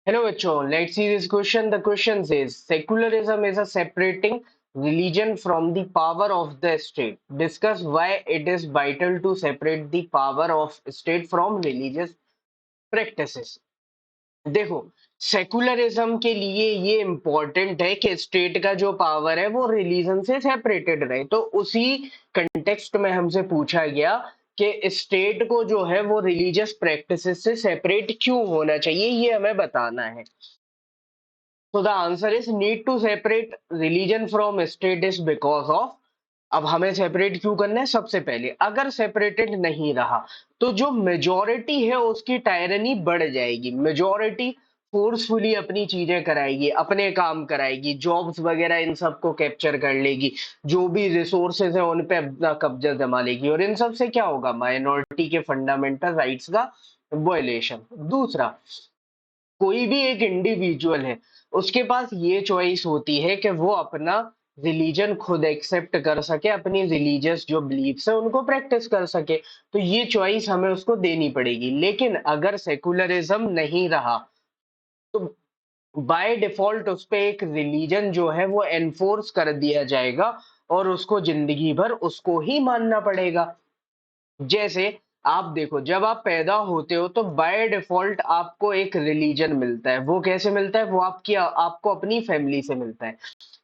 Hello, bachon. Let's see this question. The question says secularism is a separating religion from the power of the state. Discuss why it is vital to separate the power of state from religious practices. देखो, secularism के लिए ये important है कि state का जो power है वो रिलीजन से सेपरेटेड रहे। तो उसी कंटेक्स्ट में हमसे पूछा गया कि स्टेट को जो है वो रिलीजियस प्रैक्टिसेस से सेपरेट क्यों होना चाहिए, ये हमें बताना है। So the answer is need to separate religion from state is because of। अब हमें सेपरेट क्यों करना है? सबसे पहले अगर सेपरेटेड नहीं रहा तो जो मेजोरिटी है उसकी टायरनी बढ़ जाएगी। मेजोरिटी फोर्सफुली अपनी चीजें कराएगी, अपने काम कराएगी, जॉब्स वगैरह इन सबको कैप्चर कर लेगी, जो भी रिसोर्सेज है उन पे अपना कब्जा जमा लेगी, और इन सब से क्या होगा? माइनॉरिटी के फंडामेंटल राइट्स का वायलेशन। दूसरा, कोई भी एक इंडिविजुअल है, उसके पास ये चॉइस होती है कि वो अपना रिलीजन खुद एक्सेप्ट कर सके, अपनी रिलीजियस जो बिलीफ्स है उनको प्रैक्टिस कर सके। तो ये चॉइस हमें उसको देनी पड़ेगी। लेकिन अगर सेकुलरिज्म नहीं रहा तो बाय डिफॉल्ट उस पे एक रिलीजन जो है वो एनफोर्स कर दिया जाएगा और उसको जिंदगी भर उसको ही मानना पड़ेगा। जैसे आप देखो, जब आप पैदा होते हो तो बाय डिफॉल्ट आपको एक रिलीजन मिलता है। वो कैसे मिलता है? वो आपको अपनी फैमिली से मिलता है।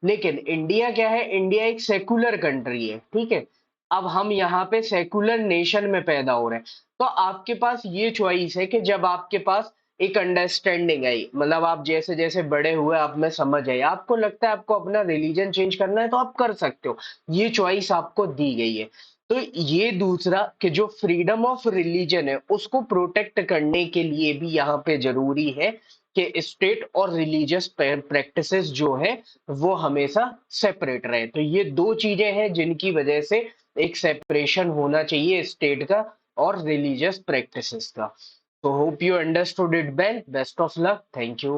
लेकिन इंडिया क्या है? इंडिया एक सेकुलर कंट्री है, ठीक है। अब हम यहाँ पे सेकुलर नेशन में पैदा हो रहे हैं, तो आपके पास ये चॉइस है कि जब आपके पास एक अंडरस्टैंडिंग आई, मतलब आप जैसे जैसे बड़े हुए आप में समझ आई, आपको लगता है आपको अपना रिलीजन चेंज करना है तो आप कर सकते हो। ये चॉइस आपको दी गई है। तो ये दूसरा कि जो फ्रीडम ऑफ रिलीजन है उसको प्रोटेक्ट करने के लिए भी यहाँ पे जरूरी है कि स्टेट और रिलीजियस प्रैक्टिसेस जो है वो हमेशा सेपरेट रहे। तो ये दो चीजें हैं जिनकी वजह से एक सेपरेशन होना चाहिए स्टेट का और रिलीजियस प्रैक्टिसेस का। तो hope you understood it well. Best of luck. Thank you.